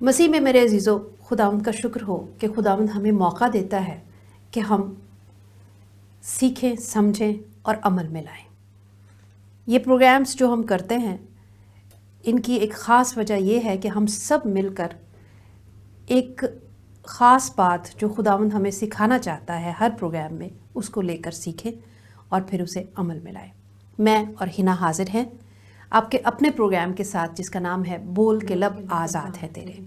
मसीह में मेरे अजीज़ों, खुदावंद का शुक्र हो कि खुदावंद हमें मौका देता है कि हम सीखें, समझें और अमल में लाएं। ये प्रोग्राम्स जो हम करते हैं, इनकी एक ख़ास वजह यह है कि हम सब मिलकर एक ख़ास बात जो खुदावंद हमें सिखाना चाहता है हर प्रोग्राम में, उसको लेकर सीखें और फिर उसे अमल में लाएं। मैं और हिना हाजिर हैं आपके अपने प्रोग्राम के साथ, जिसका नाम है बोल के लब आज़ाद है तेरे।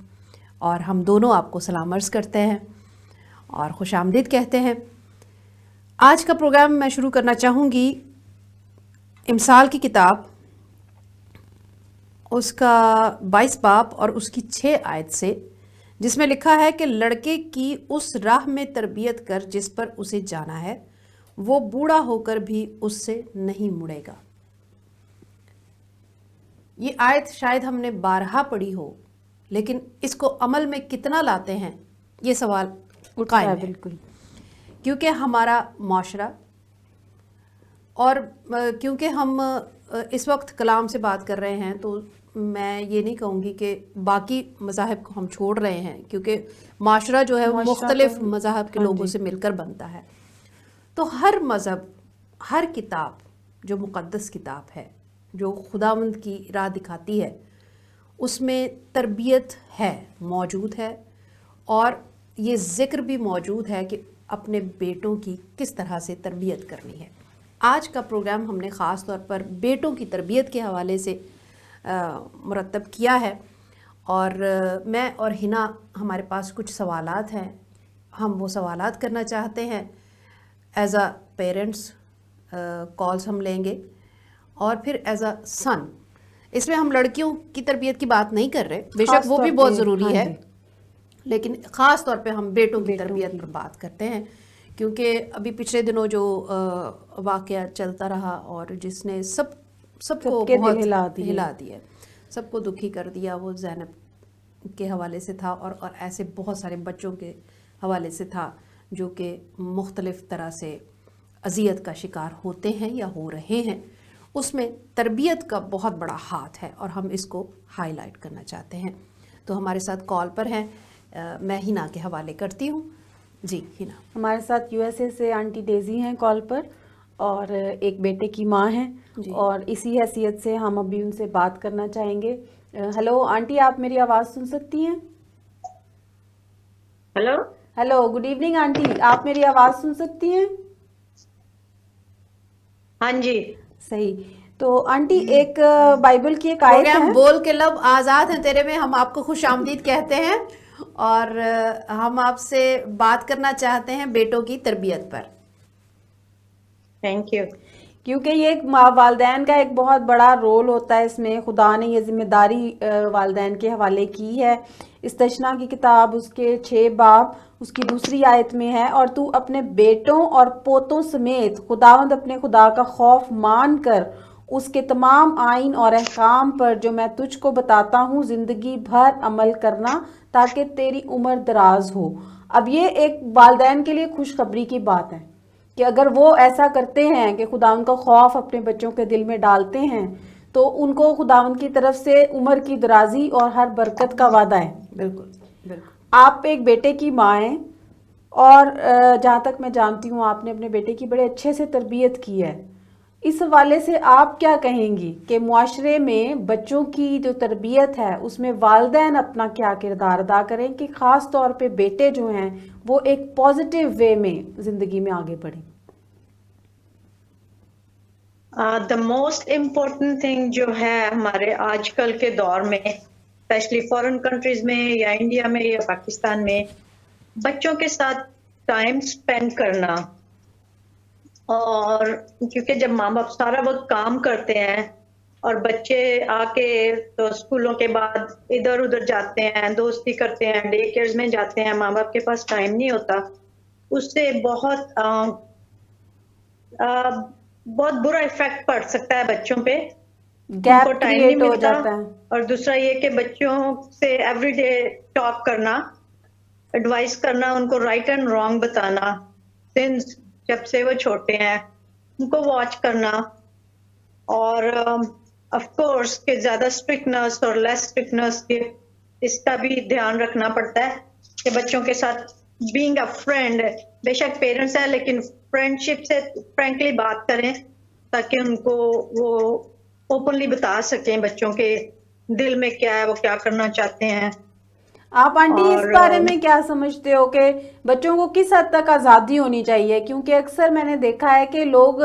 और हम दोनों आपको सलाम अर्ज़ करते हैं और खुशामदीद कहते हैं। आज का प्रोग्राम मैं शुरू करना चाहूँगी इमसाल की किताब, उसका 22 बाब और उसकी 6 आयत से, जिसमें लिखा है कि लड़के की उस राह में तरबियत कर जिस पर उसे जाना है, वो बूढ़ा होकर भी उससे नहीं मुड़ेगा। ये आयत शायद हमने 12 पढ़ी हो, लेकिन इसको अमल में कितना लाते हैं, ये सवाल कायम है। बिल्कुल, क्योंकि हमारा माशरा और क्योंकि हम इस वक्त कलाम से बात कर रहे हैं, तो मैं ये नहीं कहूँगी कि बाकी मज़ाहब को हम छोड़ रहे हैं, क्योंकि माशरा जो है वो मुख्तलिफ मज़ाहब के लोगों से मिलकर बनता है। तो हर मज़हब, हर किताब जो मुक़द्दस किताब है, जो खुदावंद की राह दिखाती है, उसमें तरबियत है, मौजूद है। और ये ज़िक्र भी मौजूद है कि अपने बेटों की किस तरह से तरबियत करनी है। आज का प्रोग्राम हमने ख़ास तौर पर बेटों की तरबियत के हवाले से मुरतब किया है। और मैं और हिना, हमारे पास कुछ सवालात हैं, हम वो सवालात करना चाहते हैं। एज अ पेरेंट्स कॉल्स हम लेंगे और फिर एज अ सन। इसमें हम लड़कियों की तरबियत की बात नहीं कर रहे, बेशक वो भी बहुत ज़रूरी है, लेकिन ख़ास तौर पे हम बेटों की तरबियत पर बात करते हैं। क्योंकि अभी पिछले दिनों जो वाक़या चलता रहा और जिसने सबको बहुत हिला दिया, सबको दुखी कर दिया, वो ज़ैनब के हवाले से था और ऐसे बहुत सारे बच्चों के हवाले से था जो कि मुख्तलिफ़ तरह से अज़ियत का शिकार होते हैं या हो रहे हैं। उसमें तरबियत का बहुत बड़ा हाथ है और हम इसको हाईलाइट करना चाहते हैं। तो हमारे साथ कॉल पर हैं, मैं हिना के हवाले करती हूँ। जी हिना। हमारे साथ यूएसए से आंटी डेजी हैं कॉल पर, और एक बेटे की माँ हैं, और इसी हैसियत से हम अभी उनसे बात करना चाहेंगे। हेलो आंटी, आप मेरी आवाज़ सुन सकती हैं? Hello hello, good evening aunty, आप मेरी आवाज़ सुन सकती हैं? हाँ जी, सही। तो आंटी, एक बाइबल की एक आयत है, बोल के लब आज़ाद है तेरे में हम आपको खुश आमदीद कहते हैं और हम आपसे बात करना चाहते हैं बेटों की तरबियत पर। Thank you. क्योंकि ये एक वालदैन का एक बहुत बड़ा रोल होता है इसमें। खुदा ने ये जिम्मेदारी वालदैन के हवाले की है। इस्तशना की किताब उसके 6 बाब उसकी 2 आयत में है, और तू अपने बेटों और पोतों समेत खुदावंद अपने खुदा का खौफ मान कर उसके तमाम आइन और अहकाम पर जो मैं तुझको बताता हूँ ज़िंदगी भर अमल करना, ताकि तेरी उम्र दराज हो। अब ये एक वालदैन के लिए खुशखबरी की बात है कि अगर वो ऐसा करते हैं कि खुदावंद का खौफ अपने बच्चों के दिल में डालते हैं, तो उनको खुदावंद की तरफ से उम्र की दराजी और हर बरकत का वादा है। बिल्कुल बिल्कुल। आप एक बेटे की माँ हैं, और जहाँ तक मैं जानती हूँ आपने अपने बेटे की बड़े अच्छे से तरबियत की है। इस हवाले से आप क्या कहेंगी कि मुआशरे में बच्चों की जो तरबियत है उसमें वालिदैन अपना क्या किरदार अदा करें कि ख़ास तौर पे बेटे जो हैं वो एक पॉजिटिव वे में ज़िंदगी में आगे बढ़ें? द मोस्ट इम्पोर्टेंट थिंग जो है हमारे आजकल के दौर में, स्पेशली फॉरेन कंट्रीज में या इंडिया में या पाकिस्तान में, बच्चों के साथ टाइम स्पेंड करना। और क्योंकि जब माँ बाप सारा वक्त काम करते हैं और बच्चे आके तो स्कूलों के बाद इधर उधर जाते हैं, दोस्ती करते हैं, डे केयर्स में जाते हैं, माँ बाप के पास टाइम नहीं होता, उससे बहुत बुरा इफेक्ट पड़ सकता है बच्चों पे। गैप क्रिएट हो जाता है। और दूसरा ये कि बच्चों से एवरीडे टॉक करना, एडवाइस करना, उनको राइट एंड रॉन्ग बताना, सिंस जब से वो छोटे हैं उनको वॉच करना, और ऑफ कोर्स के ज्यादा स्ट्रिक्टनेस और लेस स्ट्रिक्टनेस के इसका भी ध्यान रखना पड़ता है कि बच्चों के साथ बीइंग अ फ्रेंड, बेशक पेरेंट्स है लेकिन फ्रेंडशिप से फ्रैंकली बात करें ताकि उनको वो ओपनली बता सकें बच्चों के दिल में क्या है, वो क्या करना चाहते हैं। आप आंटी इस और बारे में क्या समझते हो कि बच्चों को किस हद तक आज़ादी होनी चाहिए? क्योंकि अक्सर मैंने देखा है कि लोग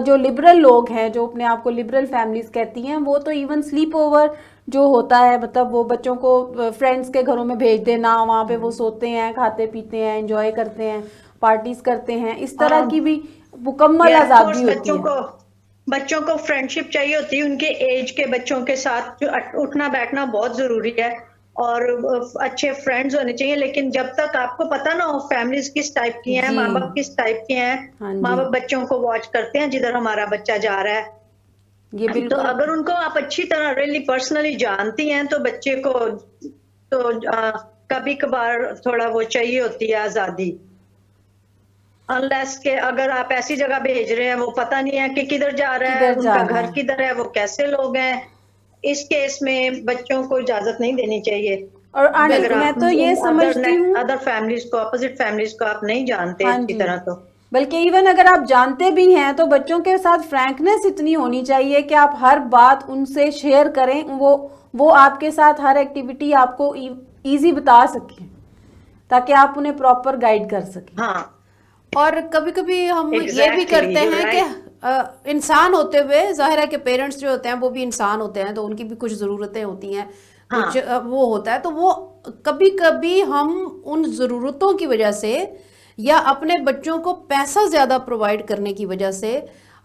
जो लिबरल लोग हैं, जो अपने आप को लिबरल फैमिलीज कहती हैं, वो तो इवन स्लीप ओवर जो होता है, मतलब वो बच्चों को फ्रेंड्स के घरों में भेज देना, वहाँ पे वो सोते हैं, खाते पीते हैं, एंजॉय करते हैं, पार्टीज करते हैं, इस तरह की भी मुकम्मल आज़ादी होती है। बच्चों को फ्रेंडशिप चाहिए होती है, उनके एज के बच्चों के साथ जो उठना बैठना बहुत जरूरी है और अच्छे फ्रेंड्स होने चाहिए। लेकिन जब तक आपको पता ना हो फैमिलीज किस टाइप की हैं, जी। माँ बाप किस टाइप के हैं, हाँ माँ जी, बाप बच्चों को वॉच करते हैं जिधर हमारा बच्चा जा रहा है। ये तो बिल्कुल अगर उनको आप अच्छी तरह रियली पर्सनली जानती हैं तो बच्चे को तो कभी कभार थोड़ा वो चाहिए होती है आजादी। अनलेस के अगर आप ऐसी जगह भेज रहे हैं वो पता नहीं है कि किधर जा रहा है, किधर उनका जाना घर है। किधर है, वो कैसे लोग हैं, इस केस में बच्चों को इजाजत नहीं देनी चाहिए। और आंटी अगर मैं आप तो ये समझती हूँ, अदर फैमिलीज को, अपोजिट फैमिलीज को आप नहीं जानते हाँ अच्छी जी, तरह तो बल्कि इवन अगर आप जानते भी हैं तो बच्चों के साथ फ्रैंकनेस इतनी होनी चाहिए कि आप हर बात उनसे शेयर करें, वो आपके साथ हर एक्टिविटी आपको इजी बता सकें, ताकि आप उन्हें प्रॉपर गाइड कर सकें। हाँ और कभी कभी हम ये भी एग्जैक्टली, करते you're हैं right. कि इंसान होते हुए जाहिर है कि पेरेंट्स जो होते हैं वो भी इंसान होते हैं, तो उनकी भी कुछ ज़रूरतें होती हैं, कुछ हाँ वो होता है, तो वो कभी कभी हम उन ज़रूरतों की वजह से या अपने बच्चों को पैसा ज़्यादा प्रोवाइड करने की वजह से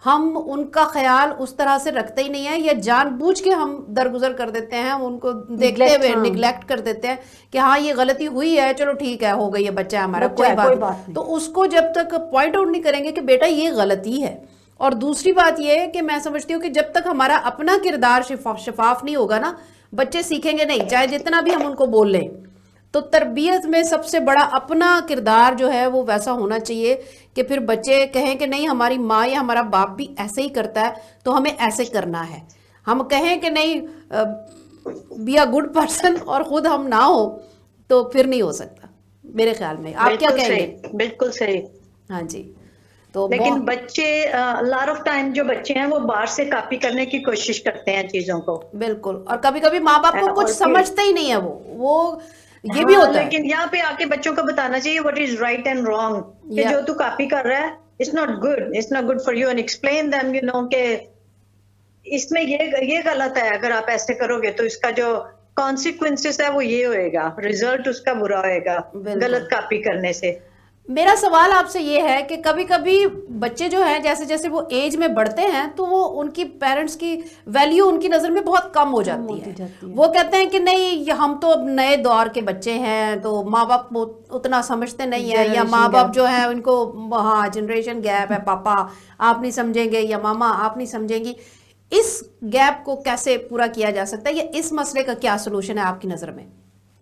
हम उनका ख्याल उस तरह से रखते ही नहीं है, या जानबूझ के हम दरगुजर कर देते हैं, हम उनको देखते Neglect, हुए हाँ। निगलेक्ट कर देते हैं कि हाँ ये गलती हुई है, चलो ठीक है, हो गई है, बच्चा है हमारा, बच्चा कोई है, बात कोई नहीं। बात नहीं। तो उसको जब तक पॉइंट आउट नहीं करेंगे कि बेटा ये गलती है। और दूसरी बात ये है कि मैं समझती हूँ कि जब तक हमारा अपना किरदार शफाफ नहीं होगा ना, बच्चे सीखेंगे नहीं, चाहे जितना भी हम उनको बोल लें। तो तरबियत में सबसे बड़ा अपना किरदार जो है वो वैसा होना चाहिए कि फिर बच्चे कहें कि नहीं हमारी माँ या हमारा बाप भी ऐसे ही करता है तो हमें ऐसे करना है। हम कहें कि नहीं बी अ गुड पर्सन और खुद हम ना हो तो फिर नहीं हो सकता मेरे ख्याल में। आप क्या बिल्कुल कहेंगे? सही, बिल्कुल सही। हाँ जी। तो लेकिन बच्चे लॉट ऑफ टाइम जो बच्चे हैं वो बाहर से कॉपी करने की कोशिश करते हैं चीजों को। बिल्कुल, और कभी कभी माँ बाप को कुछ और फिर समझते ही नहीं है, वो ये भी हाँ, होता है। लेकिन यहाँ पे आके बच्चों को बताना चाहिए what is right and wrong, कि या जो तू कॉपी कर रहा है it's not good, it's not good for you, and explain them you know के इसमें ये गलत है, अगर आप ऐसे करोगे तो इसका जो कॉन्सिक्वेंसेस है वो ये होएगा, रिजल्ट उसका बुरा होएगा बिल्कुल। गलत कॉपी करने से। मेरा सवाल आपसे ये है कि कभी कभी बच्चे जो हैं जैसे जैसे वो एज में बढ़ते हैं तो वो उनकी पेरेंट्स की वैल्यू उनकी नज़र में बहुत कम हो जाती है। वो कहते हैं कि नहीं ये हम तो अब नए दौर के बच्चे हैं तो माँ बाप उतना समझते नहीं है, या माँ बाप जो है उनको हाँ जनरेशन गैप है, पापा आप नहीं समझेंगे या मामा आप नहीं समझेंगी। इस गैप को कैसे पूरा किया जा सकता है, या इस मसले का क्या सोल्यूशन है आपकी नज़र में?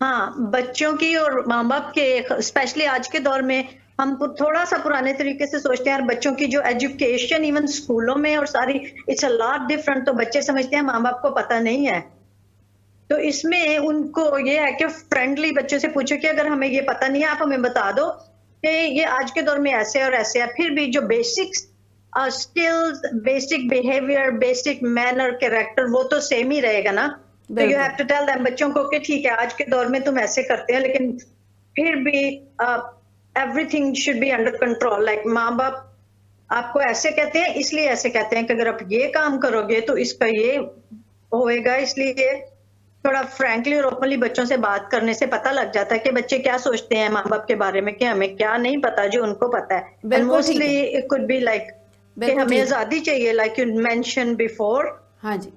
हाँ, बच्चों की और माँ बाप के, स्पेशली आज के दौर में हम थोड़ा सा पुराने तरीके से सोचते हैं यार बच्चों की जो एजुकेशन इवन स्कूलों में और सारी इट्स अ लॉट डिफरेंट, तो बच्चे समझते हैं माँ बाप को पता नहीं है। तो इसमें उनको ये है कि फ्रेंडली बच्चों से पूछो कि अगर हमें ये पता नहीं है आप हमें बता दो कि ये आज के दौर में ऐसे और ऐसे है। फिर भी जो basic skills, basic behaviour, basic manner, character वो तो सेम ही रहेगा ना। तो you have to tell them बच्चों को कि ठीक है आज के दौर में तुम ऐसे करते हैं लेकिन फिर भी everything should be under control. Like माँ बाप आपको ऐसे कहते हैं इसलिए ऐसे कहते हैं कि अगर आप ये काम करोगे तो इसका ये होएगा, इसलिए थोड़ा फ्रैंकली और ओपनली बच्चों से बात करने से पता लग जाता है कि बच्चे क्या सोचते हैं माँ बाप के बारे में, कि हमें क्या नहीं पता जो उनको पता है। And mostly it could be like कि हमें आजादी चाहिए, लाइक यू मेंशन बिफोर। हाँ जी,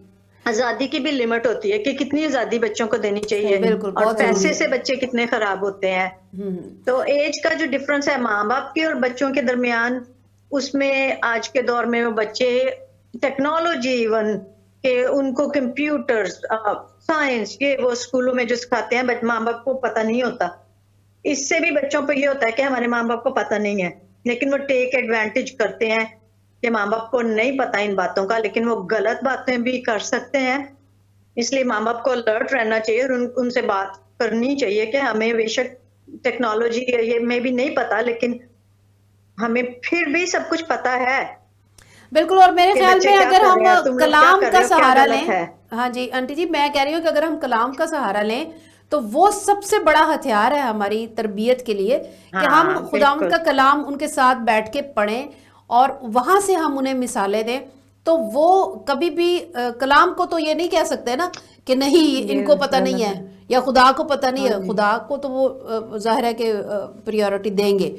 आजादी की भी लिमिट होती है कि कितनी आजादी बच्चों को देनी चाहिए, बिल्कुल, और पैसे से बच्चे कितने खराब होते हैं। तो एज का जो डिफरेंस है माँ बाप के और बच्चों के दरमियान, उसमें आज के दौर में वो बच्चे टेक्नोलॉजी इवन के उनको कंप्यूटर्स, साइंस, ये वो स्कूलों में जो सिखाते हैं बट माँ बाप को पता नहीं होता। इससे भी बच्चों पर ये होता है कि हमारे माँ बाप को पता नहीं है, लेकिन वो टेक एडवांटेज करते हैं कि माँ बाप को नहीं पता इन बातों का, लेकिन वो गलत बातें भी कर सकते हैं। इसलिए माँ बाप को अलर्ट रहना चाहिए और उनसे बात करनी चाहिए कि हमें बेशक टेक्नोलॉजी ये में भी नहीं पता, लेकिन हमें फिर भी सब कुछ पता है। बिल्कुल। और मेरे कि ख्याल बच्चे में क्या अगर कर हम रहे हैं, तुम लोग क्या कलाम कर का रहे हो, क्या सहारा गलत लें, है। हाँ जी आंटी जी, मैं कह रही हूँ कि अगर हम कलाम का सहारा लें तो वो सबसे बड़ा हथियार है हमारी तरबियत के लिए, कि हम हाँ खुदावंद बिल्कुल। का कलाम उनके साथ बैठ के पढ़ें और वहां से हम उन्हें मिसालें दें। तो वो कभी भी कलाम को तो ये नहीं कह सकते ना कि नहीं ये इनको पता नहीं गलत है है। या खुदा को पता नहीं हाँ है। जी। खुदा को तो वो जाहिर है कि प्रायोरिटी देंगे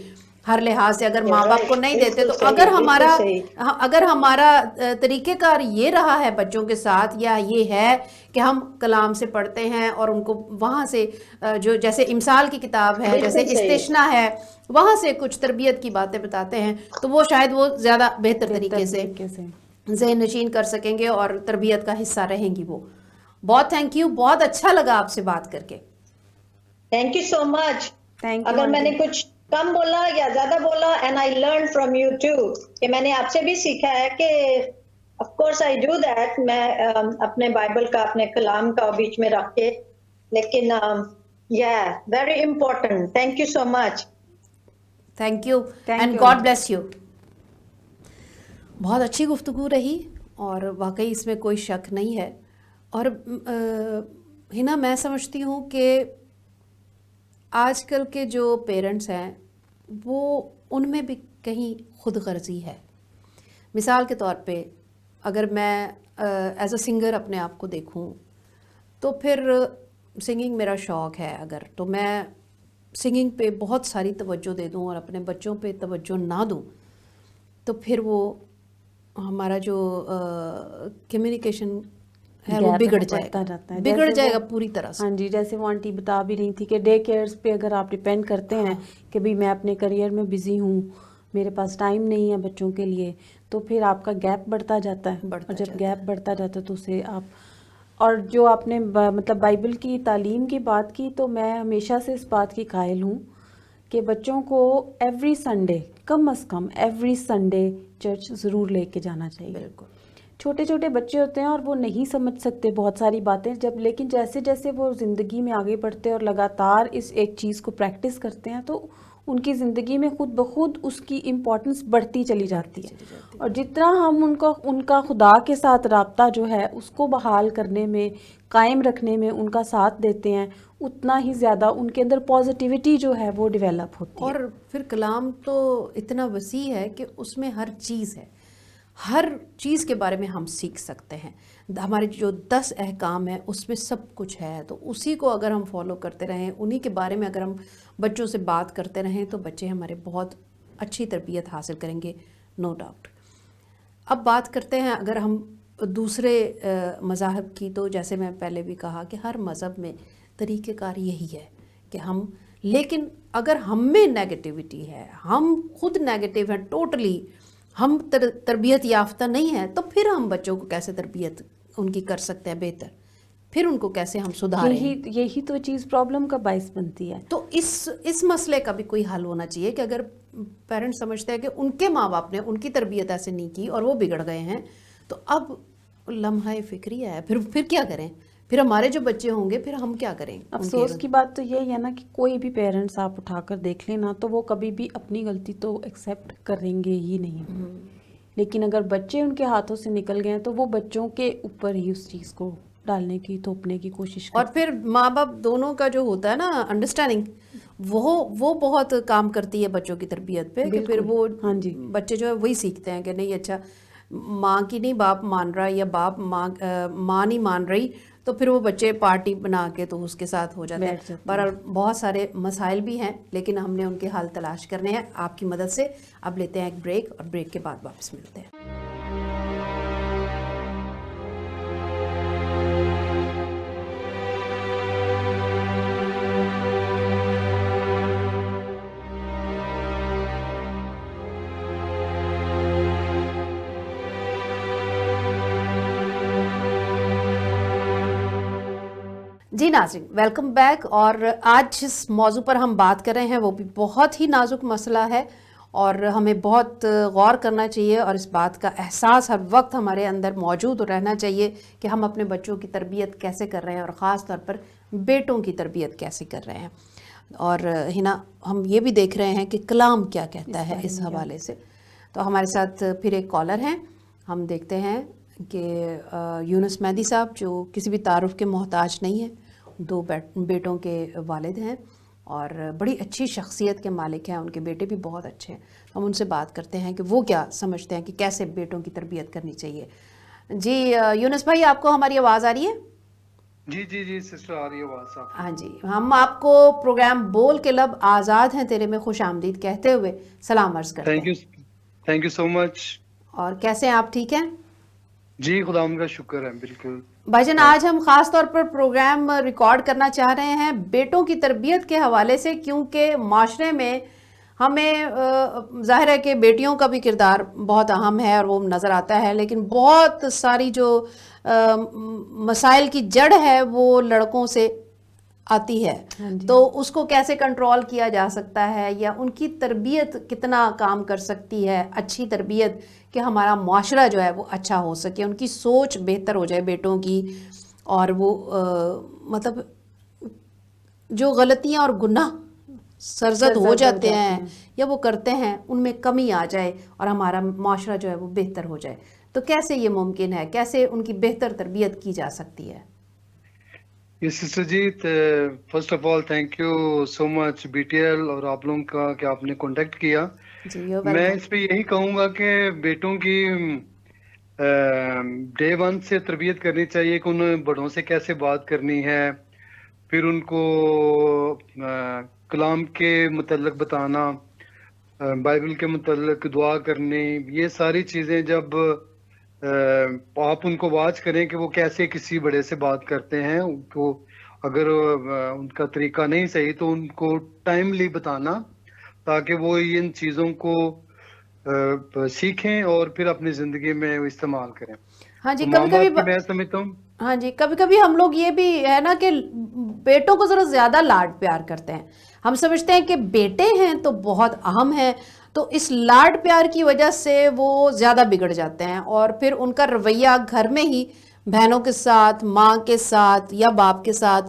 हर लिहाज से। अगर माँ बाप को नहीं देते तो बिल्कुल सही, बिल्कुल सही। अगर हमारा तरीक़ेकार ये रहा है बच्चों के साथ, या ये है कि हम कलाम से पढ़ते हैं और उनको वहाँ से जो जैसे इमसाल की किताब है, जैसे बिल्कुल सही। इस्तिश्ना है, वहाँ से कुछ तरबियत की बातें बताते हैं, तो वो शायद वो ज़्यादा बेहतर बेहतर तरीके से तरीके से। ज़हन नशीन कर सकेंगे और तरबियत का हिस्सा रहेंगी वो। बहुत थैंक यू, बहुत अच्छा लगा आपसे बात करके। Thank you so much. Thank you अगर मैंने आंटी। कुछ कम बोला या ज्यादा बोला, and I learn from you too, कि मैंने आपसे भी सीखा है कि of course I do that. मैं अपने बाइबल का, अपने कलाम का बीच में रख के, लेकिन या very important. Thank you so much. Thank you Thank and you, God aunty. Bless you. बहुत अच्छी गुफ्तगू रही और वाकई इसमें कोई शक नहीं है। और हिना, मैं समझती हूँ कि आजकल के जो पेरेंट्स हैं वो उनमें भी कहीं खुद गर्जी है। मिसाल के तौर पे अगर मैं एज अ सिंगर अपने आप को देखूं तो फिर सिंगिंग मेरा शौक़ है, अगर तो मैं सिंगिंग पे बहुत सारी तवज्जो दे दूं और अपने बच्चों पे तवज्जो ना दूं तो फिर वो हमारा जो कम्युनिकेशन है वो गैप बिगड़ बढ़ता जाएगा, जाता है। बिगड़ जैसे जाएगा वो, पूरी तरह से। हाँ जी, जैसे वो आंटी बता भी रही थी कि डे केयर्स पे अगर आप डिपेंड करते हैं कि भाई मैं अपने करियर में बिजी हूँ, मेरे पास टाइम नहीं है बच्चों के लिए, तो फिर आपका गैप बढ़ता जाता है। बढ़ता और जब जाता गैप बढ़ता जाता है तो उसे आप, और जो आपने मतलब बाइबल की तालीम की बात की, तो मैं हमेशा से इस बात की कायल हूँ कि बच्चों को एवरी संडे, कम अज़ कम एवरी संडे चर्च ज़रूर लेके जाना चाहिए। बिल्कुल। छोटे छोटे बच्चे होते हैं और वो नहीं समझ सकते बहुत सारी बातें, जब लेकिन जैसे जैसे वो ज़िंदगी में आगे बढ़ते हैं और लगातार इस एक चीज़ को प्रैक्टिस करते हैं तो उनकी ज़िंदगी में खुद ब खुद उसकी इम्पोर्टेंस बढ़ती चली जाती है। और जितना हम उनका खुदा के साथ राब्ता जो है उसको बहाल करने में, कायम रखने में उनका साथ देते हैं, उतना ही ज़्यादा उनके अंदर पॉजिटिविटी जो है वो डेवलप होती है। और फिर कलाम तो इतना वसी है कि उसमें हर चीज़ है, हर चीज़ के बारे में हम सीख सकते हैं। हमारे जो 10 अहकाम है उसमें सब कुछ है, तो उसी को अगर हम फॉलो करते रहें, उन्हीं के बारे में अगर हम बच्चों से बात करते रहें तो बच्चे हमारे बहुत अच्छी तरबियत हासिल करेंगे, नो डाउट। अब बात करते हैं अगर हम दूसरे मज़ाहब की, तो जैसे मैं पहले भी कहा कि हर मज़हब में तरीक़ेकार यही है कि हम, लेकिन अगर हम में नेगेटिविटी है, हम खुद नेगेटिव हैं टोटली, हम तरबियत याफ्ता नहीं है, तो फिर हम बच्चों को कैसे तरबियत उनकी कर सकते हैं बेहतर, फिर उनको कैसे हम सुधारें। यही तो चीज़ प्रॉब्लम का बाइस बनती है। तो इस मसले का भी कोई हल होना चाहिए कि अगर पेरेंट्स समझते हैं कि उनके माँ बाप ने उनकी तरबियत ऐसे नहीं की और वो बिगड़ गए हैं, तो अब लम्हा फ़िक्रिया है, फिर क्या करें, फिर हमारे जो बच्चे होंगे फिर हम क्या करें। अफसोस की बात तो यही है ना कि कोई भी पेरेंट्स आप उठाकर देख लेना तो वो कभी भी अपनी गलती तो एक्सेप्ट करेंगे ही नहीं। लेकिन अगर बच्चे उनके हाथों से निकल गए हैं तो वो बच्चों के ऊपर ही उस चीज़ को डालने की, थोपने की कोशिश और फिर माँ बाप दोनों का जो होता है ना अंडरस्टैंडिंग, वो बहुत काम करती है बच्चों की तरबियत पे, कि फिर वो हाँ जी, बच्चे जो है वही सीखते हैं कि नहीं अच्छा माँ की नहीं बाप मान रहा, या बाप माँ नहीं मान रही, तो फिर वो बच्चे पार्टी बना के तो उसके साथ हो जाते हैं। पर बहुत सारे मसाइल भी हैं, लेकिन हमने उनके हल तलाश करने हैं आपकी मदद से। अब लेते हैं एक ब्रेक और ब्रेक के बाद वापस मिलते हैं। जी नाज़रीन, वेलकम बैक। और आज जिस मौजू पर हम बात कर रहे हैं वो भी बहुत ही नाजुक मसला है, और हमें बहुत गौर करना चाहिए और इस बात का एहसास हर वक्त हमारे अंदर मौजूद रहना चाहिए कि हम अपने बच्चों की तरबियत कैसे कर रहे हैं और ख़ास तौर पर बेटों की तरबियत कैसे कर रहे हैं। और हिना, हम ये भी देख रहे हैं कि कलाम क्या कहता है इस हवाले से। तो हमारे साथ फिर एक कॉलर हैं, हम देखते हैं कि यूनुस मेहदी साहब जो किसी भी तारुफ के मोहताज नहीं है, 2 बेटों के वालिद हैं और बड़ी अच्छी शख्सियत के मालिक हैं, उनके बेटे भी बहुत अच्छे हैं। हम उनसे बात करते हैं कि वो क्या समझते हैं कि कैसे बेटों की तरबियत करनी चाहिए। जी यूनुस भाई, आपको हमारी आवाज़ आ रही है? जी जी जी सिस्टर, आ रही है आवाज़ साहब। हाँ जी, हम आपको प्रोग्राम बोल के लब आज़ाद हैं तेरे में खुश आमदीद कहते हुए सलाम अर्ज़ करते हैं। Thank you so much. और कैसे हैं आप, ठीक हैं? जी खुदा का शुक्र है, बिल्कुल। भाईजान, आज हम ख़ास तौर पर प्रोग्राम रिकॉर्ड करना चाह रहे हैं बेटों की तरबियत के हवाले से, क्योंकि माशरे में हमें ज़ाहिर है कि बेटियों का भी किरदार बहुत अहम है और वो नज़र आता है, लेकिन बहुत सारी जो मसाइल की जड़ है वो लड़कों से आती है। तो उसको कैसे कंट्रोल किया जा सकता है या उनकी तरबियत कितना काम कर सकती है, अच्छी तरबियत, कि हमारा माशरा जो है वो अच्छा हो सके, उनकी सोच बेहतर हो जाए बेटों की, और वो मतलब जो गलतियां और गुनाह सरजद हो जाते हैं या वो करते हैं उनमें कमी आ जाए और हमारा माशरा जो है वो बेहतर हो जाए। तो कैसे ये मुमकिन है, कैसे उनकी बेहतर तरबियत की जा सकती है? ये sister ji, first of all thank you so much BTL और आप लोगों का कि आपने कांटेक्ट किया। जी, मैं इस पे यही कहूँगा कि बेटों की डे 1 से तरबियत करनी चाहिए कि उन्हें बड़ों से कैसे बात करनी है, फिर उनको कलाम के मुतल्लिक बताना, बाइबल के मुतल्लिक दुआ करनी, ये सारी चीज़ें जब आप उनको वाच करें कि वो कैसे किसी बड़े से बात करते हैं, उनको अगर उनका तरीका नहीं सही तो उनको टाइमली बताना, ताकि वो इन चीज़ों को सीखें और फिर अपनी ज़िंदगी में इस्तेमाल करें। हाँ जी, तो कभी कभी मैं समझता हूँ, हाँ जी, कभी कभी हम लोग ये भी है ना कि बेटों को ज़रा ज़्यादा लाड प्यार करते हैं। हम समझते हैं कि बेटे हैं तो बहुत अहम है, तो इस लाड प्यार की वजह से वो ज़्यादा बिगड़ जाते हैं और फिर उनका रवैया घर में ही बहनों के साथ, माँ के साथ या बाप के साथ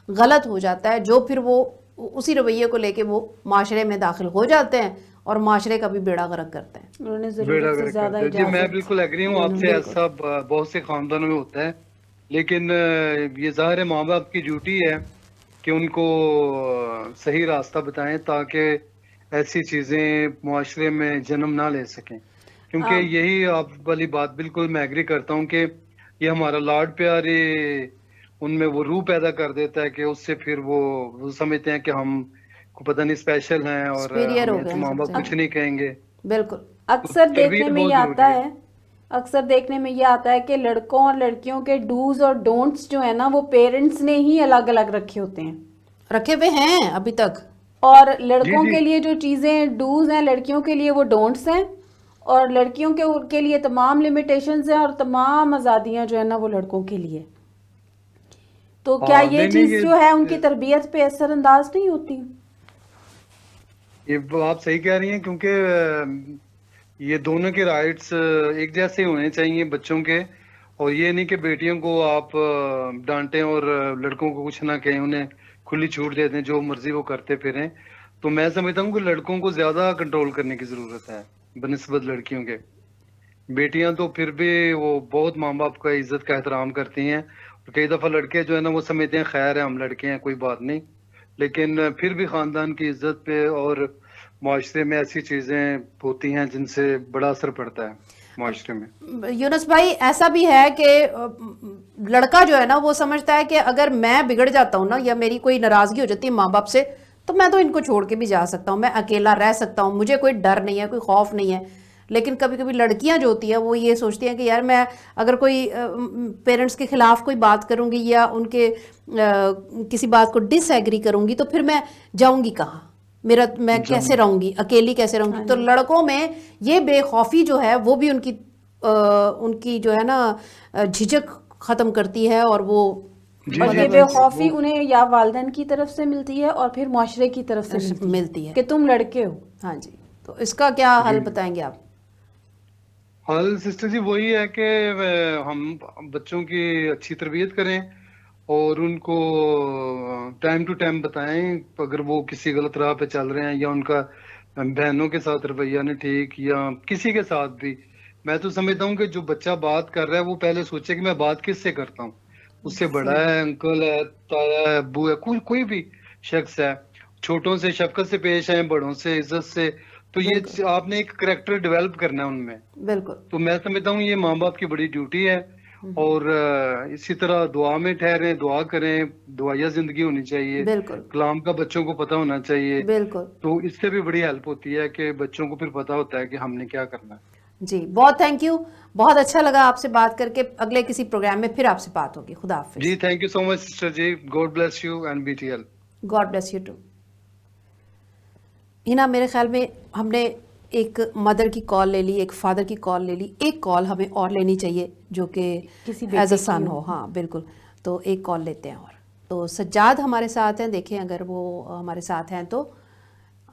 गलत हो जाता है, जो फिर वो उसी रवैये को लेके वो माशरे में दाखिल हो जाते हैं और माशरे का भी बेड़ा गर्क करते हैं। उन्होंने बेड़ा ज़रूरत से गर्क ज़्यादा करते हैं। जी, मैं इजाज़त बिल्कुल एग्री हूँ आपसे, ऐसा बहुत से खानदानों में होता है, लेकिन ये ज़ाहिर है माँ बाप की ड्यूटी है कि उनको सही रास्ता बताएं ताकि ऐसी चीज़ें मुआशरे में जन्म ना ले सकें। क्योंकि यही आप वाली बात बिल्कुल मैं एग्री करता हूँ कि ये हमारा लाड प्यार उनमें वो रूह पैदा कर देता है कि उससे फिर वो समझते हैं कि हम को पता नहीं स्पेशल हैं और सुपीरियर हो हमें गए तो हैं माँ बाप सबसे। कुछ नहीं कहेंगे। बिल्कुल। अक्सर देखने तरबियत में बहुत ये जरूरी आता है। है, अक्सर देखने में ये आता है कि लड़कों और लड़कियों के डूज और डोंट्स जो है ना वो पेरेंट्स ने ही अलग अलग रखे होते हैं, रखे हुए हैं अभी तक। और लड़कों जी। के लिए जो चीज़ें डूज हैं लड़कियों के लिए वो डोंट्स हैं, और लड़कियों के लिए तमाम लिमिटेशंस हैं और तमाम आज़ादियाँ जो है ना वो लड़कों के लिए। तो क्या हाँ, ये नहीं, चीज़ ये जो है उनकी तरबियत पे असरअंदाज नहीं होती? ये आप सही कह रही हैं, क्योंकि ये दोनों के राइट्स एक जैसे होने चाहिए बच्चों के, और ये नहीं कि बेटियों को आप डांटें और लड़कों को कुछ ना कहें, उन्हें खुली छूट दे दें, जो मर्जी वो करते फिरें। तो मैं समझता हूँ कि लड़कों को ज्यादा कंट्रोल करने की जरूरत है बनिस्बत लड़कियों के। बेटियां तो फिर भी वो बहुत माँ बाप का इज्जत का एहतराम करती हैं, और कई दफा लड़के जो है ना वो समझते हैं खैर है हम लड़के हैं कोई बात नहीं, लेकिन फिर भी खानदान की इज्जत पे और माशरे में ऐसी चीजें होती हैं जिनसे बड़ा असर पड़ता है माशरे में। यूनुस भाई, ऐसा भी है कि लड़का जो है ना वो समझता है कि अगर मैं बिगड़ जाता हूँ ना या मेरी कोई नाराजगी हो जाती है माँ बाप से, तो मैं तो इनको छोड़ के भी जा सकता हूँ, मैं अकेला रह सकता हूँ, मुझे कोई डर नहीं है, कोई खौफ नहीं है। लेकिन कभी कभी लड़कियां जो होती हैं वो ये सोचती हैं कि यार मैं अगर कोई पेरेंट्स के खिलाफ कोई बात करूंगी या उनके किसी बात को डिसएग्री करूंगी तो फिर मैं जाऊंगी कहाँ, मैं कैसे रहूंगी, अकेली कैसे रहूंगी। तो लड़कों में ये बेखौफी जो है वो भी उनकी जो है ना झिझक खत्म करती है, और वो और ये बेखौफी उन्हें या वालिदैन की तरफ से मिलती है और फिर मुआशरे की तरफ से मिलती है कि तुम लड़के हो। हाँ जी। तो इसका क्या हल बताएंगे आप? हाल सिस्टर जी वही है कि हम बच्चों की अच्छी तरबियत करें और उनको टाइम टू टाइम बताएं अगर वो किसी गलत राह पे चल रहे हैं या उनका बहनों के साथ रवैया नहीं ठीक या किसी के साथ भी। मैं तो समझता हूँ कि जो बच्चा बात कर रहा है वो पहले सोचे कि मैं बात किससे करता हूँ। उससे बड़ा है, अंकल है, ताया है, अब्बू है, कोई कोई भी शख्स है। छोटों से शफकत से पेश आए, बड़ों से इज्जत से। तो ये आपने एक करेक्टर डेवलप करना है उनमें। बिल्कुल। तो मैं समझता हूँ ये माँ बाप की बड़ी ड्यूटी है। और इसी तरह दुआ में ठहरे, दुआ करें, दुआया जिंदगी होनी चाहिए। बिल्कुल कलाम का बच्चों को पता होना चाहिए। बिल्कुल। तो इससे भी बड़ी हेल्प होती है कि बच्चों को फिर पता होता है कि हमने क्या करना है। जी बहुत थैंक यू, बहुत अच्छा लगा आपसे बात करके। अगले किसी प्रोग्राम में फिर आपसे बात होगी। खुदा हाफिज। जी thank you so much sister ji, God bless you and BTL। God bless you too. Hina, मेरे ख्याल में हमने एक मदर की कॉल ले ली, एक फादर की कॉल ले ली, एक कॉल हमें और लेनी चाहिए जो कि किसी एज अ बेटे सन की हो। हाँ बिल्कुल, तो एक कॉल लेते हैं। और तो सज्जाद हमारे साथ हैं, देखें अगर वो हमारे साथ हैं तो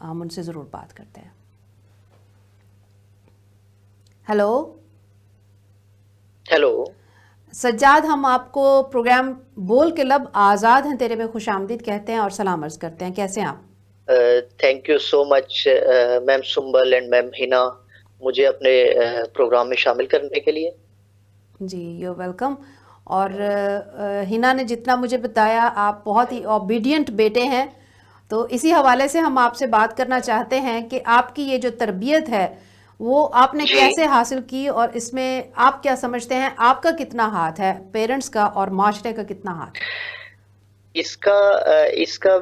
हम उनसे ज़रूर बात करते हैं। हेलो हेलो सज्जाद, हम आपको प्रोग्राम बोल के लब आज़ाद हैं तेरे में खुशामदीद कहते हैं और सलाम अर्ज़ करते हैं। कैसे हैं आप? Thank you so much ma'am Sumbal and ma'am Hina, मुझे अपने प्रोग्राम में शामिल करने के लिए। जी यू वेलकम। और हिना ने जितना मुझे बताया, आप बहुत ही ओबीडियंट बेटे हैं। तो इसी हवाले से हम आपसे बात करना चाहते हैं कि आपकी ये जो तरबियत है वो आपने जी। कैसे हासिल की और इसमें आप क्या समझते हैं, आपका कितना हाथ है, पेरेंट्स का और माशरे का कितना हाथ है? इसका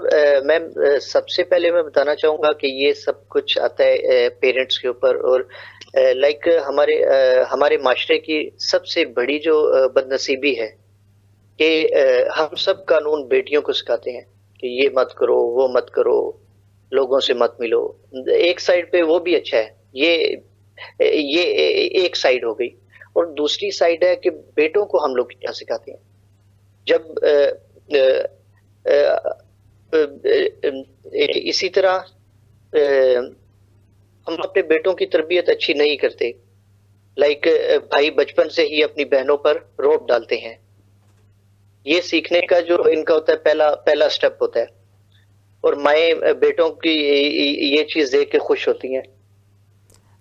मैम सबसे पहले मैं बताना चाहूंगा कि ये सब कुछ आता है पेरेंट्स के ऊपर। और लाइक हमारे माशरे की सबसे बड़ी जो बदनसीबी है कि हम सब कानून बेटियों को सिखाते हैं कि ये मत करो, वो मत करो, लोगों से मत मिलो। एक साइड पे वो भी अच्छा है, ये एक साइड हो गई। और दूसरी साइड है कि बेटों को हम लोग क्या सिखाते हैं। जब इसी तरह हम अपने बेटों की तरबियत अच्छी नहीं करते। लाइक भाई बचपन से ही अपनी बहनों पर रोब डालते हैं। ये सीखने का जो इनका होता है पहला स्टेप होता है। और माएँ बेटों की ये चीज देख के खुश होती हैं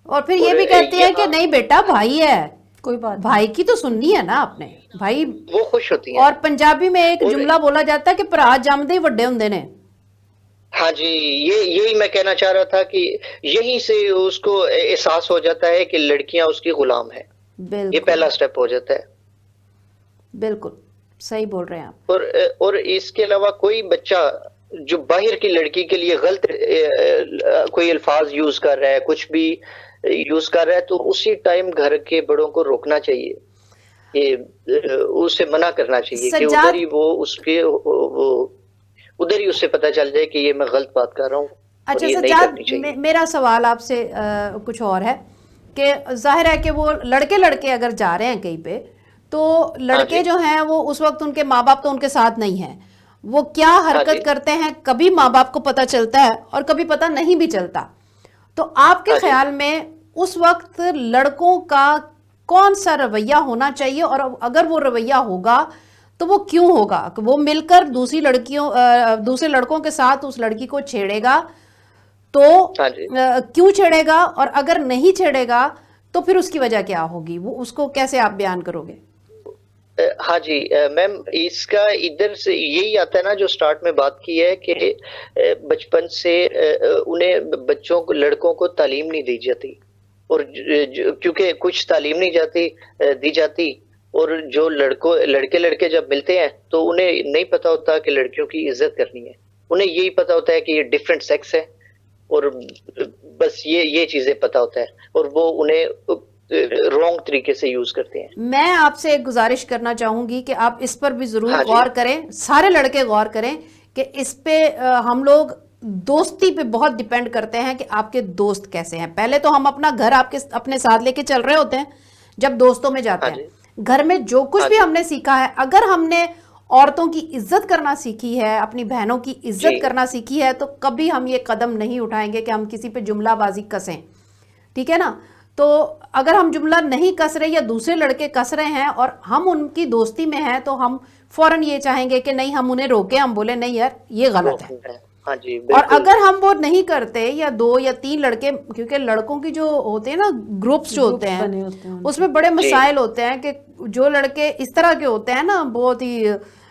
और फिर ये भी कहती है कि नहीं बेटा भाई है, कोई बात नहीं। भाई की तो सुननी है ना आपने, भाई। वो खुश होती हैं। और पंजाबी में एक और- जुमला बोला जाता है कि भरा जमदे ही वड्डे हुंदे ने। हाँ जी, यही मैं कहना चाह रहा था कि यहीं से उसको एहसास हो जाता है कि लड़कियां उसकी गुलाम है। ये बिल्कुल पहला स्टेप हो जाता है। बिल्कुल सही बोल रहे हैं आप। और इसके अलावा कोई बच्चा जो बाहर की लड़की के लिए गलत कोई अल्फाज यूज कर रहा है, कुछ भी यूज कर रहा है, तो उसी टाइम घर के बड़ों को रोकना चाहिए, कि उसे मना करना चाहिए कि सज्जाद- उधर ही वो उधर ही उससे पता चल जाए कि ये मैं गलत बात कर रहा हूँ। अच्छा ये नहीं सज्जाद, करनी चाहिए। मेरा सवाल आपसे कुछ और है कि जाहिर है कि वो लड़के अगर जा रहे हैं कहीं पे, तो लड़के जी। जो हैं वो उस वक्त उनके माँ बाप तो उनके साथ नहीं हैं, वो क्या हरकत जी। करते हैं, कभी माँ बाप को पता चलता है और कभी पता नहीं भी चलता। तो आपके हाँ जी। ख्याल में उस वक्त लड़कों का कौन सा रवैया होना चाहिए, और अगर वो रवैया होगा तो वो क्यों होगा? वो मिलकर दूसरे लड़कों के साथ उस लड़की को छेड़ेगा तो हाँ जी। क्यों छेड़ेगा, और अगर नहीं छेड़ेगा तो फिर उसकी वजह क्या होगी, वो उसको कैसे आप बयान करोगे? हाँ जी मैम, इसका इधर से यही आता है ना जो स्टार्ट में बात की है कि बचपन से उन्हें बच्चों को, लड़कों को तालीम नहीं दी जाती। और क्योंकि कुछ तालीम नहीं दी जाती, और जो लड़के जब मिलते हैं तो उन्हें नहीं पता होता कि लड़कियों की इज्जत करनी है। उन्हें यही पता होता है कि ये डिफरेंट सेक्स है, और बस ये चीजें पता होता है, और वो उन्हें रॉन्ग तरीके से यूज करते हैं। मैं आपसे एक गुजारिश करना चाहूंगी कि आप इस पर भी जरूर हाँ जी। गौर करें, सारे लड़के गौर करें कि इस पे हम लोग दोस्ती पे बहुत डिपेंड करते हैं कि आपके दोस्त कैसे हैं। पहले तो हम अपना घर अपने साथ लेके चल रहे होते हैं जब दोस्तों में जाते हाँ हैं। घर में जो कुछ हाँ भी जी। हमने सीखा है, अगर हमने औरतों की इज्जत करना सीखी है, अपनी बहनों की इज्जत जी। करना सीखी है, तो कभी हम ये कदम नहीं उठाएंगे कि हम किसी पे जुमलाबाजी कसें, ठीक है ना। तो अगर हम जुमला नहीं कस रहे या दूसरे लड़के कस रहे हैं और हम उनकी दोस्ती में हैं, तो हम फौरन ये चाहेंगे कि नहीं, हम उन्हें रोके, हम बोले नहीं यार ये गलत है। हाँ जी, और बिल्कुल। अगर हम वो नहीं करते, या 2 या 3 लड़के, क्योंकि लड़कों की जो होते हैं ना ग्रुप्स जो होते ग्रुप्स बने हैं, होते हैं उसमें बड़े मसाइल होते हैं कि जो लड़के इस तरह के होते हैं ना, बहुत ही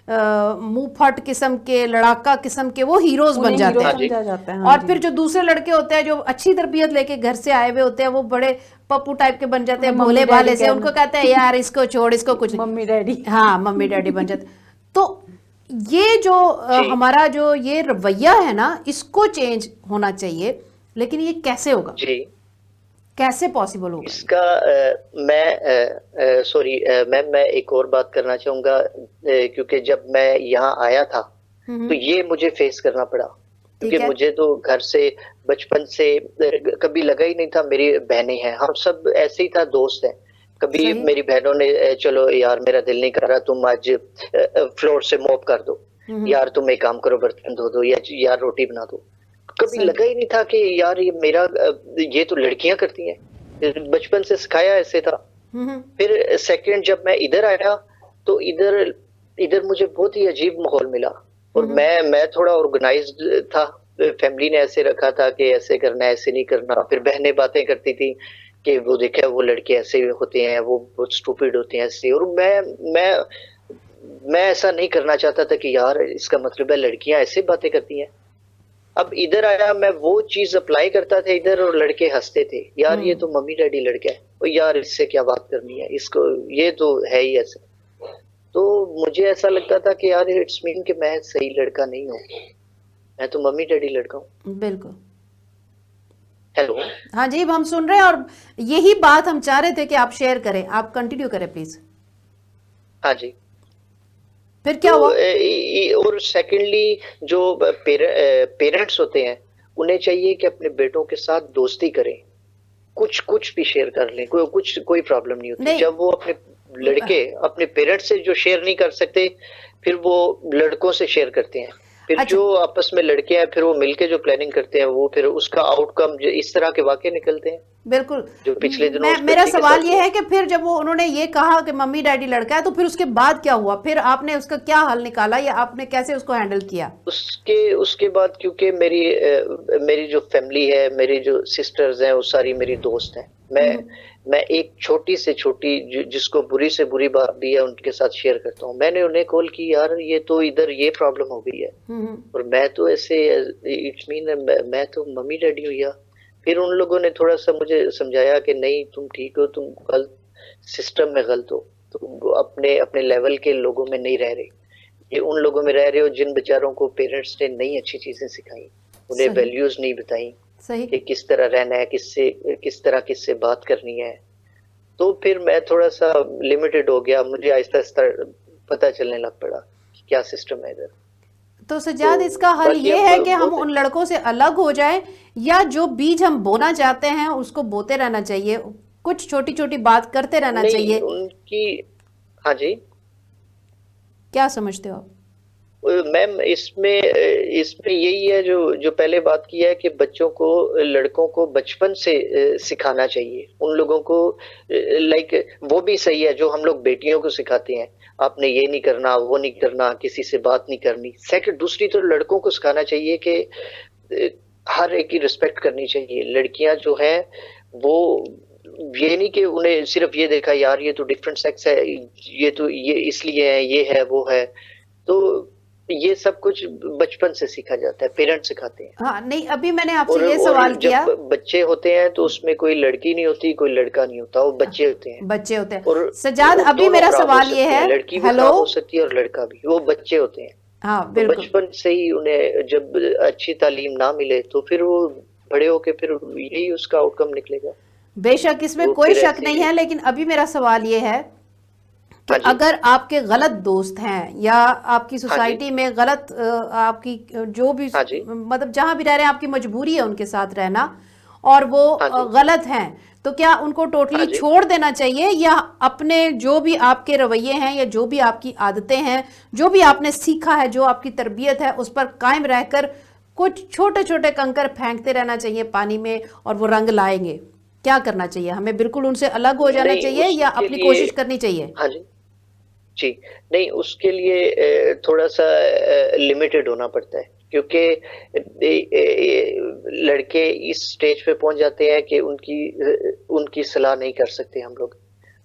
मुंह फट किस्म के, लड़ाका किस्म के, वो हीरोज बन उन्हें जाते हीरो हैं। समझा जाता है। और हाँ जी। फिर जो दूसरे लड़के होते हैं जो अच्छी तरबियत लेके घर से आए हुए होते हैं, वो बड़े पप्पू टाइप के बन जाते हैं, उन्हें भोले मम्मी भाले डैडी से, उनको कहते हैं यार इसको छोड़, इसको कुछ नहीं। Mummy daddy. हाँ, मम्मी डैडी बन जाते। तो ये जो जी। हमारा जो ये रवैया है ना, इसको चेंज होना चाहिए, लेकिन ये कैसे होगा, जी, कैसे पॉसिबल होगा? इसका मैं सॉरी मैम, मैं एक और बात करना चाहूंगा, क्योंकि जब मैं यहाँ आया था तो ये मुझे फेस करना पड़ा, ठीक क्योंकि है। मुझे तो घर से बचपन से कभी लगा ही नहीं था मेरी बहनें हैं, हम सब ऐसे ही था, दोस्त हैं। कभी सही। मेरी बहनों ने चलो यार मेरा दिल नहीं कर रहा, तुम आज फ्लोर से मॉप कर दो, यार तुम एक काम करो, बर्तन धो दो, या यार रोटी बना दो। कभी सही। लगा ही नहीं था कि यार ये मेरा ये तो लड़कियां करती हैं, बचपन से सिखाया ऐसे था। फिर सेकंड जब मैं इधर आया तो इधर इधर मुझे बहुत ही अजीब माहौल मिला, और मैं थोड़ा ऑर्गेनाइज्ड था, फैमिली ने ऐसे रखा था कि ऐसे करना है, ऐसे नहीं करना। फिर बहनें बातें करती थी कि वो देखा वो लड़के ऐसे होते हैं, वो बहुत स्टूपिड होते हैं ऐसे, और मैं ऐसा नहीं करना चाहता था कि यार इसका मतलब है लड़कियां ऐसे बातें करती हैं। अब इधर आया, मैं वो चीज अप्लाई करता था इधर, और लड़के हंसते थे, यार ये तो मम्मी डैडी लड़का है, और यार इससे क्या बात करनी है, इसको ये तो है ही ऐसे। तो मुझे ऐसा लगता था कि यार इट्स मीन कि मैं सही लड़का नहीं हूँ, मैं तो मम्मी डैडी लड़का हूँ। बिल्कुल। हेलो। हाँ जी, अब हम सुन रहे हैं, और यही बात हम चाह रहे थे कि आप शेयर करें, आप कंटिन्यू करें प्लीज। हाँ जी। फिर क्या तो, हुआ? और सेकेंडली जो पेरेंट्स होते हैं, उन्हें चाहिए कि अपने बेटों के साथ दोस्ती करें, कुछ भी शेयर कर लें, कोई प्रॉब्लम नहीं होती। नहीं। जब वो अपने लड़के अपने पेरेंट्स से जो शेयर नहीं कर सकते, फिर वो लड़कों से शेयर करते हैं। फिर अच्छा। जो आपस में लड़के हैं, फिर वो मिलके जो प्लानिंग करते हैं, वो फिर उसका आउटकम इस तरह के वाकये निकलते हैं बिल्कुल। जो पिछले दिनों उस मेरा बच्ची के सवाल साथ ये हुआ। है कि फिर जब वो उन्होंने ये कहा कि मम्मी डैडी लड़का है, तो फिर उसके बाद क्या हुआ? फिर आपने उसका क्या हल निकाला, या आपने कैसे उसको हैंडल किया? उसके बाद, क्योंकि मेरी जो फैमिली है, मेरी जो सिस्टर्स हैं, वो सारी मेरी दोस्त हैं। मैं एक छोटी से छोटी जिसको बुरी से बुरी बात भी है उनके साथ शेयर करता हूँ। मैंने उन्हें कॉल की, यार ये तो इधर ये प्रॉब्लम हो गई है, और मैं तो ऐसे इट्स मीन मैं तो मम्मी डैडी हूँ यार। फिर उन लोगों ने थोड़ा सा मुझे समझाया कि नहीं तुम ठीक हो, तुम गलत सिस्टम में गलत हो, तुम अपने लेवल के लोगों में नहीं रह रहे, ये उन लोगों में रह रहे हो जिन बेचारों को पेरेंट्स ने नहीं अच्छी चीजें सिखाई, उन्हें सही। वैल्यूज नहीं बताई सही। कि किस तरह रहना है, किससे बात करनी है। तो फिर मैं थोड़ा सा लिमिटेड हो गया, मुझे आहिस्ता आहिस्ता पता चलने लग पड़ा कि क्या सिस्टम है इधर। तो सज्जाद, तो इसका हल बाकी ये अब है कि हम बहुत- उन लड़कों से अलग हो जाएं, या जो बीज हम बोना चाहते हैं उसको बोते रहना चाहिए, कुछ छोटी छोटी बात करते रहना नहीं चाहिए? उनकी। हाँ जी क्या समझते हो आप? मैम, इसमें यही है जो पहले बात की है कि बच्चों को, लड़कों को बचपन से सिखाना चाहिए उन लोगों को। लाइक वो भी सही है जो हम लोग बेटियों को सिखाते हैं, आपने ये नहीं करना, वो नहीं करना, किसी से बात नहीं करनी। सेकंड, दूसरी तो लड़कों को सिखाना चाहिए कि हर एक की रिस्पेक्ट करनी चाहिए। लड़कियां जो है वो ये नहीं कि उन्हें सिर्फ ये देखा यार ये तो डिफरेंट सेक्स है, ये तो ये इसलिए है, ये है, वो है। तो ये सब कुछ बचपन से सीखा जाता है, पेरेंट्स सिखाते हैं। हाँ, नहीं, अभी मैंने और आपसे ये सवाल किया। जब बच्चे होते हैं तो उसमें कोई लड़की नहीं होती, कोई लड़का नहीं होता, वो बच्चे होते हैं। बच्चे होते हैं। और सज्जाद, वो अभी दोनों मेरा खराब हो सवाल ये सकते हैं, है। लड़की भी हेलो। खराब हो सकती है और लड़का भी, वो बच्चे होते हैं। हाँ तो बिल्कुल। बचपन से ही उन्हें जब अच्छी तालीम ना मिले तो फिर वो बड़े होके फिर यही उसका आउटकम निकलेगा। बेशक इसमें वो कोई फिर शक ऐसे नहीं ही- है, लेकिन अभी मेरा सवाल ये है कि हाँ जी। अगर आपके गलत दोस्त हैं, या आपकी सोसाइटी में गलत आपकी जो भी, हाँ जी। मतलब जहां भी रह रहे हैं, आपकी मजबूरी है उनके साथ रहना, और वो हाँ जी। गलत हैं, तो क्या उनको टोटली हाँ जी। छोड़ देना चाहिए, या अपने जो भी आपके रवैये हैं या जो भी आपकी आदतें हैं, जो भी आपने सीखा है, जो आपकी तरबियत है, उस पर कायम रहकर कुछ छोटे छोटे कंकर फेंकते रहना चाहिए पानी में और वो रंग लाएंगे? क्या करना चाहिए? हमें बिल्कुल उनसे अलग हो जाना नहीं, चाहिए या उसके अपनी लिए कोशिश करनी चाहिए? हाँ जी, जी। नहीं, उसके लिए थोड़ा सा लिमिटेड होना पड़ता है, क्योंकि लड़के इस स्टेज पे पहुंच जाते हैं कि उनकी सलाह नहीं कर सकते हम लोग।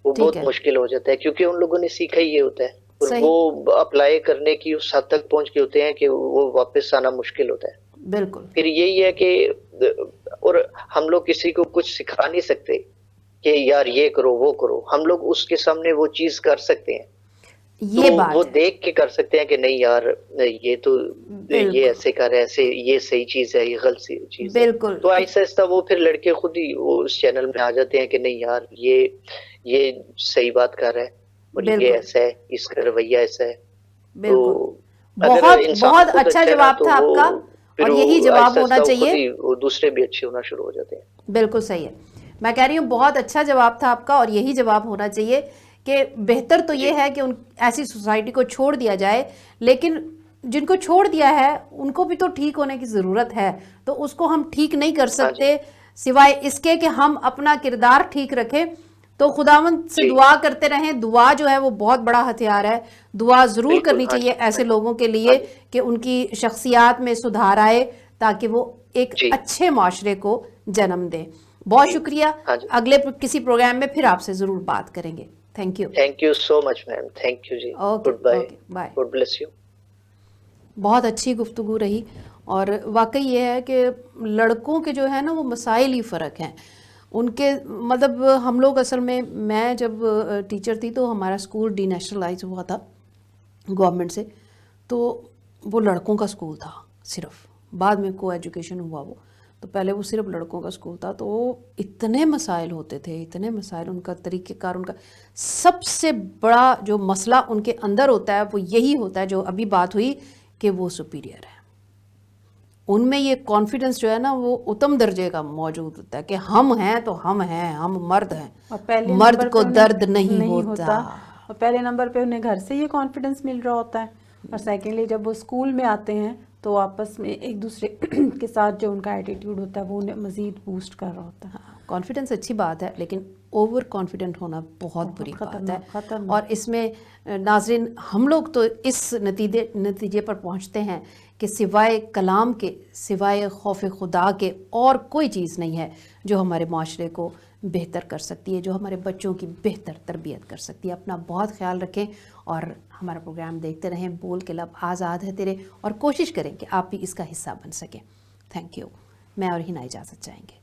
वो ठीक बहुत है। मुश्किल हो जाता है, क्योंकि उन लोगों ने सीखा ही ये होता है, और सही। वो अप्लाई करने की उस हद तक पहुंच गए होते हैं कि वो वापस आना मुश्किल होता है। बिल्कुल। फिर यही है कि और हम लोग किसी को कुछ सिखा नहीं सकते कि यार ये करो वो करो। हम लोग उसके सामने वो चीज कर सकते हैं, ये तो बात वो है। देख के कर सकते हैं कि नहीं यार, ये तो ये बिल्कुल। ऐसे कर, ऐसे ये सही चीज है, ये गलत चीज है। बिल्कुल। तो आहिस्ता आहिस्ता वो फिर लड़के खुद ही वो उस चैनल में आ जाते हैं कि नहीं यार, ये सही बात कर रहा है, और ये बिल्कुल। ऐसा है, इसका रवैया ऐसा है। बिल्कुल। तो अगर बहुत इंसान बहुत खुद अच्छा अच्छा है ना, जवाब तो था वो आपका, फिर और वो यही जवाब आहिस्ता होना आहिस्ता वो खुद चाहिए। ही वो दूसरे भी अच्छे होना शुरू हो जाते हैं। बिल्कुल सही है। मैं कह रही हूँ बहुत अच्छा जवाब था आपका, और यही जवाब होना चाहिए कि बेहतर तो ये जी। है कि उन ऐसी सोसाइटी को छोड़ दिया जाए, लेकिन जिनको छोड़ दिया है उनको भी तो ठीक होने की ज़रूरत है। तो उसको हम ठीक नहीं कर हाँ जी। सकते सिवाय इसके कि हम अपना किरदार ठीक रखें। तो खुदावंद से जी। दुआ करते रहें। दुआ जो है वो बहुत बड़ा हथियार है। दुआ ज़रूर बिल्कुल। करनी हाँ चाहिए जी। ऐसे लोगों के हाँ लिए जी। कि उनकी शख्सियात में सुधार आए, ताकि वो एक जी। अच्छे माशरे को जन्म दें। बहुत जी। शुक्रिया। हाँ जी। अगले किसी प्रोग्राम में फिर आपसे ज़रूर बात करेंगे। Thank you. Thank you so much ma'am, thank you ji. Okay. Good bye. Okay bye. God bless you. बहुत अच्छी गुफ्तगू रही, और वाकई ये है कि लड़कों के जो है ना वो मसाइल ही फ़र्क हैं उनके। मतलब हम लोग असल में, मैं जब टीचर थी तो हमारा स्कूल डीनेशनलाइज हुआ था गवर्नमेंट से, तो वो लड़कों का स्कूल था सिर्फ। बाद में को एजुकेशन हुआ वो, तो पहले वो सिर्फ लड़कों का स्कूल था। तो इतने मसाइल होते थे, इतने मसाइल, उनका तरीक़ेकार, उनका सबसे बड़ा जो मसला उनके अंदर होता है वो यही होता है जो अभी बात हुई, कि वो सुपीरियर है। उनमें ये कॉन्फिडेंस जो है ना वो उत्तम दर्जे का मौजूद होता है कि हम हैं तो हम हैं, हम मर्द हैं, और पहले मर्द नंबर को पे दर्द उन्हें नहीं होता। और पहले नंबर पे उन्हें घर से ये कॉन्फिडेंस मिल रहा होता है, और सेकेंडली जब वो स्कूल में आते हैं तो आपस में एक दूसरे के साथ जो उनका एटीट्यूड होता है वो उन्हें मज़ीद बूस्ट कर रहा होता है। कॉन्फिडेंस अच्छी बात है, लेकिन ओवर कॉन्फिडेंट होना बहुत बुरी बात है। खतरनाक। और इसमें नाज़रीन, हम लोग तो इस नतीजे पर पहुंचते हैं कि सिवाय कलाम के, सिवाय खौफ खुदा के और कोई चीज़ नहीं है जो हमारे माशरे को बेहतर कर सकती है, जो हमारे बच्चों की बेहतर तरबियत कर सकती है। अपना बहुत ख्याल रखें और हमारा प्रोग्राम देखते रहें। बोल के लब आज़ाद है तेरे, और कोशिश करें कि आप भी इसका हिस्सा बन सकें। Thank you. मैं और हिना इजाज़त चाहेंगे।